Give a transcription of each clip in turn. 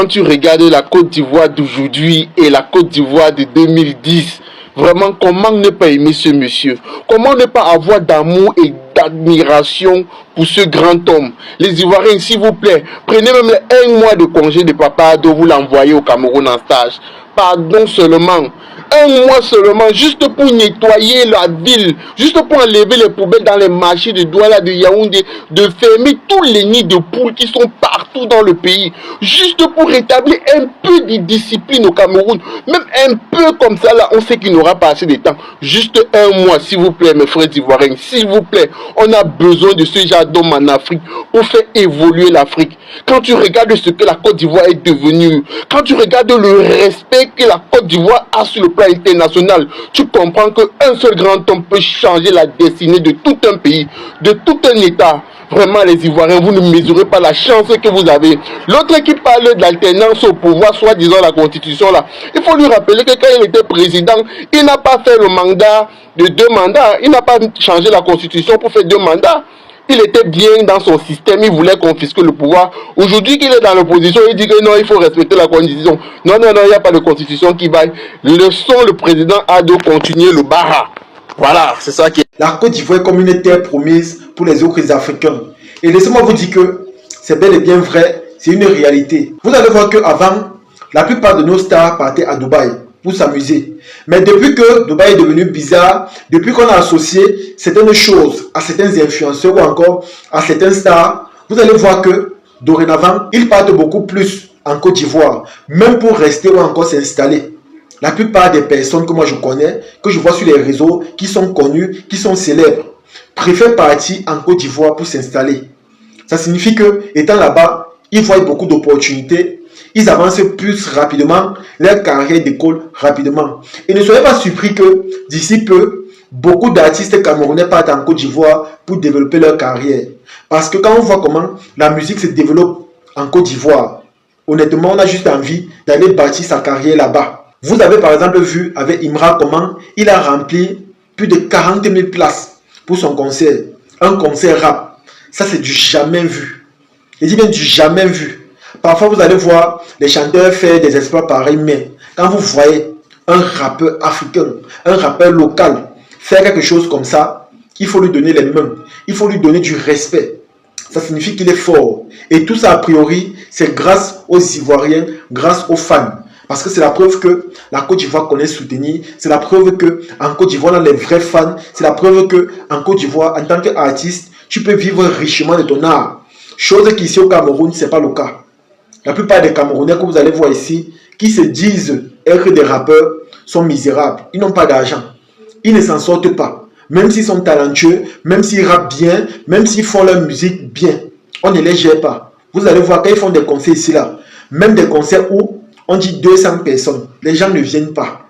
quand tu regardes la Côte d'Ivoire d'aujourd'hui et la Côte d'Ivoire de 2010, vraiment, comment ne pas aimer ce monsieur? Comment ne pas avoir d'amour et d'admiration pour ce grand homme? Les Ivoiriens, s'il vous plaît, prenez même un mois de congé de Papa Ado, vous l'envoyez au Cameroun en stage. Pardon seulement. Un mois seulement, juste pour nettoyer la ville, juste pour enlever les poubelles dans les marchés de Douala, de Yaoundé, de fermer tous les nids de poules qui sont partout dans le pays, juste pour rétablir un peu de discipline au Cameroun, même un peu comme ça, là, on sait qu'il n'aura pas assez de temps. Juste un mois, s'il vous plaît, mes frères ivoiriens, s'il vous plaît, on a besoin de ce genre d'homme en Afrique pour faire évoluer l'Afrique. Quand tu regardes ce que la Côte d'Ivoire est devenue, quand tu regardes le respect que la Côte d'Ivoire a sur le plan international, tu comprends qu'un seul grand homme peut changer la destinée de tout un pays, de tout un État. Vraiment, les Ivoiriens, vous ne mesurez pas la chance que vous avez. L'autre qui parle de l'alternance au pouvoir, soit disant la constitution là, il faut lui rappeler que quand il était président, il n'a pas fait le mandat de 2 mandats. Il n'a pas changé la constitution pour faire 2 mandats. Il était bien dans son système, il voulait confisquer le pouvoir. Aujourd'hui qu'il est dans l'opposition, il dit que non, il faut respecter la constitution. Non, non, non, il n'y a pas de constitution qui vaille. Laissons le président Ado continuer le bara. Voilà, c'est ça qui est. La Côte d'Ivoire est comme une terre promise pour les autres Africains. Et laissez-moi vous dire que c'est bel et bien vrai, c'est une réalité. Vous allez voir qu'avant, la plupart de nos stars partaient à Dubaï pour s'amuser. Mais depuis que Dubaï est devenu bizarre, depuis qu'on a associé certaines choses à certains influenceurs ou encore à certains stars, vous allez voir que dorénavant, ils partent beaucoup plus en Côte d'Ivoire, même pour rester ou encore s'installer. La plupart des personnes que moi je connais, que je vois sur les réseaux, qui sont connues, qui sont célèbres, préfèrent partir en Côte d'Ivoire pour s'installer. Ça signifie que, étant là-bas, ils voient beaucoup d'opportunités. Ils avancent plus rapidement, leur carrière décolle rapidement. Et ne soyez pas surpris que d'ici peu, beaucoup d'artistes camerounais partent en Côte d'Ivoire pour développer leur carrière. Parce que quand on voit comment la musique se développe en Côte d'Ivoire, honnêtement, on a juste envie d'aller bâtir sa carrière là-bas. Vous avez par exemple vu avec Imra comment il a rempli plus de 40 000 places pour son concert. Un concert rap. Ça, c'est du jamais vu. Je dis bien du jamais vu. Parfois, vous allez voir les chanteurs faire des exploits pareils, mais quand vous voyez un rappeur africain, un rappeur local faire quelque chose comme ça, il faut lui donner les mains. Il faut lui donner du respect. Ça signifie qu'il est fort. Et tout ça, a priori, c'est grâce aux Ivoiriens, grâce aux fans. Parce que c'est la preuve que la Côte d'Ivoire connaît soutenir. C'est la preuve qu'en Côte d'Ivoire, on a les vrais fans. C'est la preuve qu'en Côte d'Ivoire, en tant qu'artiste, tu peux vivre richement de ton art. Chose qu'ici au Cameroun, ce n'est pas le cas. La plupart des Camerounais que vous allez voir ici, qui se disent être des rappeurs, sont misérables. Ils n'ont pas d'argent. Ils ne s'en sortent pas. Même s'ils sont talentueux, même s'ils rappent bien, même s'ils font leur musique bien, on ne les gère pas. Vous allez voir quand ils font des concerts ici, là, même des concerts où on dit 200 personnes, les gens ne viennent pas.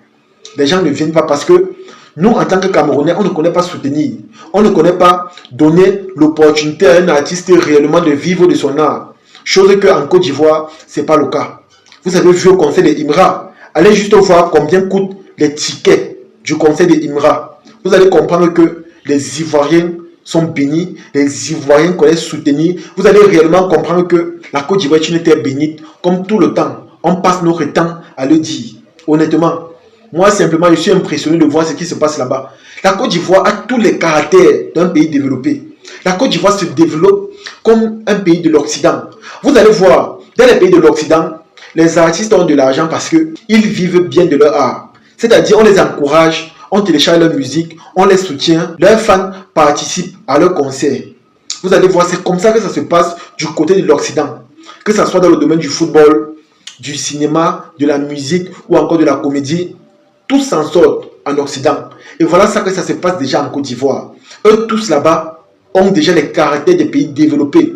Les gens ne viennent pas parce que nous, en tant que Camerounais, on ne connaît pas soutenir. On ne connaît pas donner l'opportunité à un artiste réellement de vivre de son art. Chose qu'en Côte d'Ivoire, ce n'est pas le cas. Vous avez vu au concert de Imra. Allez juste voir combien coûtent les tickets du concert de Imra. Vous allez comprendre que les Ivoiriens sont bénis. Les Ivoiriens connaissent soutenir. Vous allez réellement comprendre que la Côte d'Ivoire est une terre bénite. Comme tout le temps, on passe notre temps à le dire. Honnêtement, moi simplement, je suis impressionné de voir ce qui se passe là-bas. La Côte d'Ivoire a tous les caractères d'un pays développé. La Côte d'Ivoire se développe comme un pays de l'Occident. Vous allez voir, dans les pays de l'Occident, les artistes ont de l'argent parce qu'ils vivent bien de leur art. C'est-à-dire, on les encourage, on télécharge leur musique, on les soutient, leurs fans participent à leurs concerts. Vous allez voir, c'est comme ça que ça se passe du côté de l'Occident. Que ce soit dans le domaine du football, du cinéma, de la musique ou encore de la comédie, tous s'en sortent en Occident. Et voilà ça que ça se passe déjà en Côte d'Ivoire. Eux tous là-bas ont déjà les caractères des pays développés.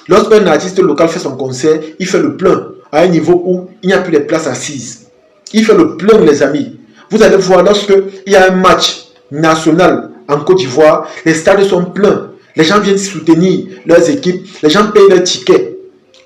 Lorsqu'un artiste local fait son concert, il fait le plein à un niveau où il n'y a plus de places assises. Il fait le plein, les amis. Vous allez voir, lorsqu'il y a un match national en Côte d'Ivoire, les stades sont pleins. Les gens viennent soutenir leurs équipes, les gens payent leurs tickets.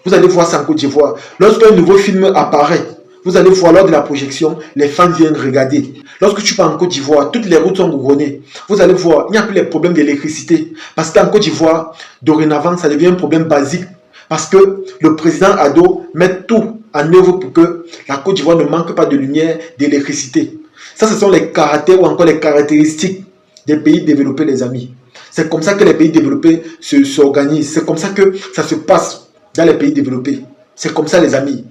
Vous allez voir ça en Côte d'Ivoire. Lorsqu'un nouveau film apparaît, vous allez voir lors de la projection, les fans viennent regarder. Lorsque tu pars en Côte d'Ivoire, toutes les routes sont goudronnées. Vous allez voir, il n'y a plus les problèmes d'électricité. Parce qu'en Côte d'Ivoire, dorénavant, ça devient un problème basique. Parce que le président Ado met tout en œuvre pour que la Côte d'Ivoire ne manque pas de lumière, d'électricité. Ça, ce sont les caractères ou encore les caractéristiques des pays développés, les amis. C'est comme ça que les pays développés s'organisent. C'est comme ça que ça se passe dans les pays développés. C'est comme ça, les amis.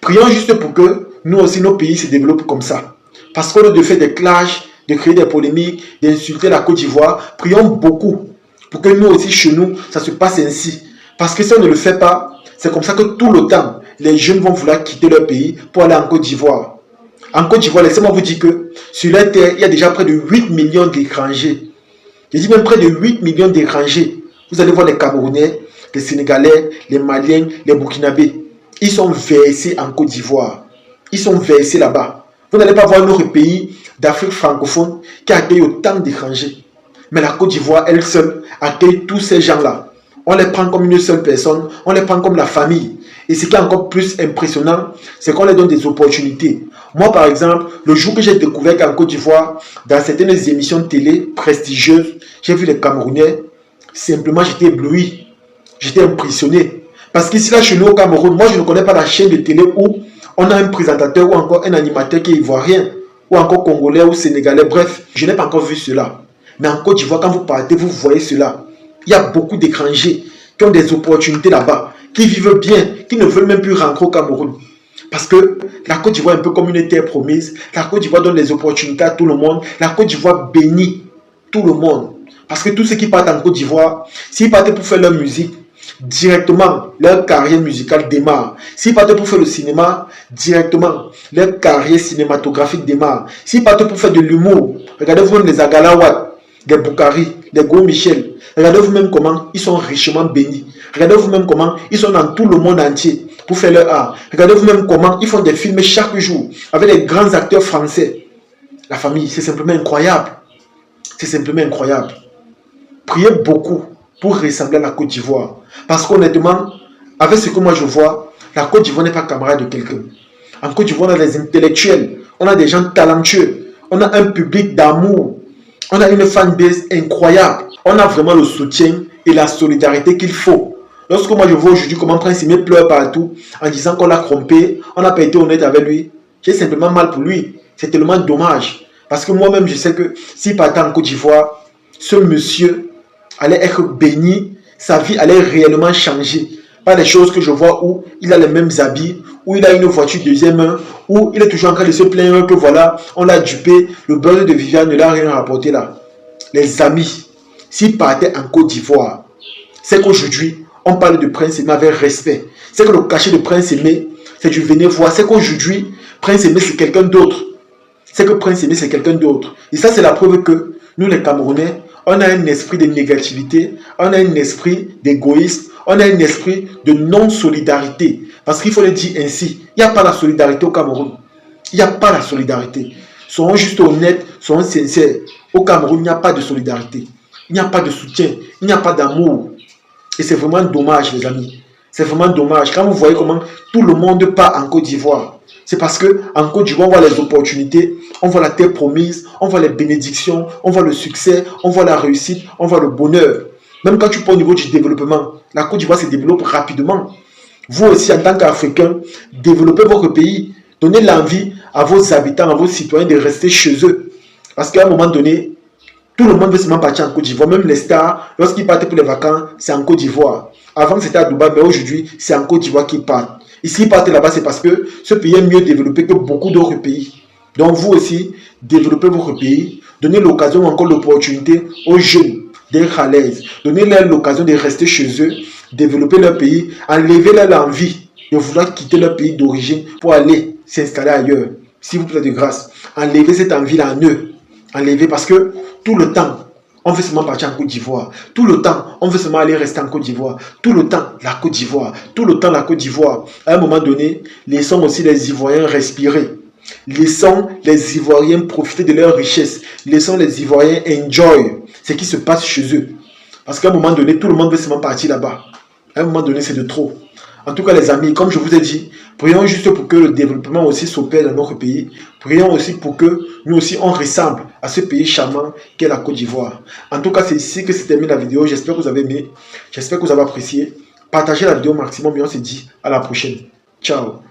Prions juste pour que nous aussi, nos pays se développent comme ça. Parce qu'au lieu de faire des clashs, de créer des polémiques, d'insulter la Côte d'Ivoire, prions beaucoup pour que nous aussi, chez nous, ça se passe ainsi. Parce que si on ne le fait pas, c'est comme ça que tout le temps, les jeunes vont vouloir quitter leur pays pour aller en Côte d'Ivoire. En Côte d'Ivoire, laissez-moi vous dire que sur la terre, il y a déjà près de 8 millions d'étrangers. Je dis même près de 8 millions d'étrangers. Vous allez voir les Camerounais, les Sénégalais, les Maliens, les Burkinabés. Ils sont versés en Côte d'Ivoire. Ils sont versés là-bas. Vous n'allez pas voir un autre pays d'Afrique francophone qui accueille autant d'étrangers. Mais la Côte d'Ivoire, elle seule, accueille tous ces gens-là. On les prend comme une seule personne, on les prend comme la famille. Et ce qui est encore plus impressionnant, c'est qu'on les donne des opportunités. Moi, par exemple, le jour que j'ai découvert qu'en Côte d'Ivoire, dans certaines émissions de télé prestigieuses, j'ai vu les Camerounais, simplement j'étais ébloui, j'étais impressionné. Parce qu'ici, là, chez nous au Cameroun, moi, je ne connais pas la chaîne de télé où on a un présentateur ou encore un animateur qui est ivoirien, ou encore congolais ou sénégalais, bref, je n'ai pas encore vu cela. Mais en Côte d'Ivoire, quand vous partez, vous voyez cela. Il y a beaucoup d'étrangers qui ont des opportunités là-bas, qui vivent bien, qui ne veulent même plus rentrer au Cameroun. Parce que la Côte d'Ivoire est un peu comme une terre promise. La Côte d'Ivoire donne des opportunités à tout le monde. La Côte d'Ivoire bénit tout le monde. Parce que tous ceux qui partent en Côte d'Ivoire, s'ils partaient pour faire leur musique, directement, leur carrière musicale démarre. S'ils partaient pour faire le cinéma, directement, leur carrière cinématographique démarre. S'ils partaient pour faire de l'humour, regardez vous-même les Agalawad, les Boukari, les Go Michel. Regardez vous-même comment ils sont richement bénis. Regardez vous-même comment ils sont dans tout le monde entier pour faire leur art. Regardez vous-même comment ils font des films chaque jour avec des grands acteurs français. La famille, c'est simplement incroyable. C'est simplement incroyable. Priez beaucoup pour ressembler à la Côte d'Ivoire. Parce qu'honnêtement, avec ce que moi je vois, la Côte d'Ivoire n'est pas camarade de quelqu'un. En Côte d'Ivoire, on a des intellectuels, on a des gens talentueux, on a un public d'amour, on a une fanbase incroyable. On a vraiment le soutien et la solidarité qu'il faut. Lorsque moi je vois aujourd'hui comment Prince Aimé pleure partout en disant qu'on l'a trompé, on n'a pas été honnête avec lui, j'ai simplement mal pour lui. C'est tellement dommage. Parce que moi-même je sais que s'il partait en Côte d'Ivoire, ce monsieur allait être béni, sa vie allait réellement changer. Pas des choses que je vois où il a les mêmes habits, où il a une voiture deuxième main, où il est toujours en train de se plaindre que voilà, on l'a dupé, le beurre de Viviane ne l'a rien rapporté là. Les amis, s'il partait en Côte d'Ivoire, c'est qu'aujourd'hui, on parle de Prince Aimé avec respect. C'est que le cachet de Prince Aimé, c'est du venez voir. C'est qu'aujourd'hui, Prince Aimé, c'est quelqu'un d'autre. C'est que Prince Aimé, c'est quelqu'un d'autre. Et ça, c'est la preuve que nous, les Camerounais, on a un esprit de négativité, on a un esprit d'égoïsme, on a un esprit de non-solidarité. Parce qu'il faut le dire ainsi, il n'y a pas la solidarité au Cameroun. Il n'y a pas la solidarité. Soyons juste honnêtes, soyons sincères. Au Cameroun, il n'y a pas de solidarité. Il n'y a pas de soutien, il n'y a pas d'amour. Et c'est vraiment dommage, les amis. C'est vraiment dommage. Quand vous voyez comment tout le monde part en Côte d'Ivoire, c'est parce qu'en Côte d'Ivoire, on voit les opportunités, on voit la terre promise, on voit les bénédictions, on voit le succès, on voit la réussite, on voit le bonheur. Même quand tu prends au niveau du développement, la Côte d'Ivoire se développe rapidement. Vous aussi, en tant qu'Africains, développez votre pays. Donnez l'envie à vos habitants, à vos citoyens de rester chez eux. Parce qu'à un moment donné, tout le monde veut seulement partir en Côte d'Ivoire. Même les stars, lorsqu'ils partent pour les vacances, c'est en Côte d'Ivoire. Avant, c'était à Dubaï, mais aujourd'hui, c'est en Côte d'Ivoire qu'ils partent. Et s'ils partent là-bas, c'est parce que ce pays est mieux développé que beaucoup d'autres pays. Donc, vous aussi, développez votre pays. Donnez l'occasion ou encore l'opportunité aux jeunes d'être à l'aise. Donnez-leur l'occasion de rester chez eux, développer leur pays, enlevez-leur l'envie de vouloir quitter leur pays d'origine pour aller s'installer ailleurs. S'il vous plaît, de grâce, enlevez cette envie-là en eux. Enlevez parce que tout le temps, on veut seulement partir en Côte d'Ivoire. Tout le temps, on veut seulement aller rester en Côte d'Ivoire. Tout le temps, la Côte d'Ivoire. Tout le temps, la Côte d'Ivoire. À un moment donné, laissons aussi les Ivoiriens respirer. Laissons les Ivoiriens profiter de leur richesse. Laissons les Ivoiriens enjoy ce qui se passe chez eux. Parce qu'à un moment donné, tout le monde veut seulement partir là-bas. À un moment donné, c'est de trop. En tout cas, les amis, comme je vous ai dit, prions juste pour que le développement aussi s'opère dans notre pays. Prions aussi pour que nous aussi, on ressemble à ce pays charmant qu'est la Côte d'Ivoire. En tout cas, c'est ici que se termine la vidéo. J'espère que vous avez aimé. J'espère que vous avez apprécié. Partagez la vidéo au maximum et on se dit à la prochaine. Ciao.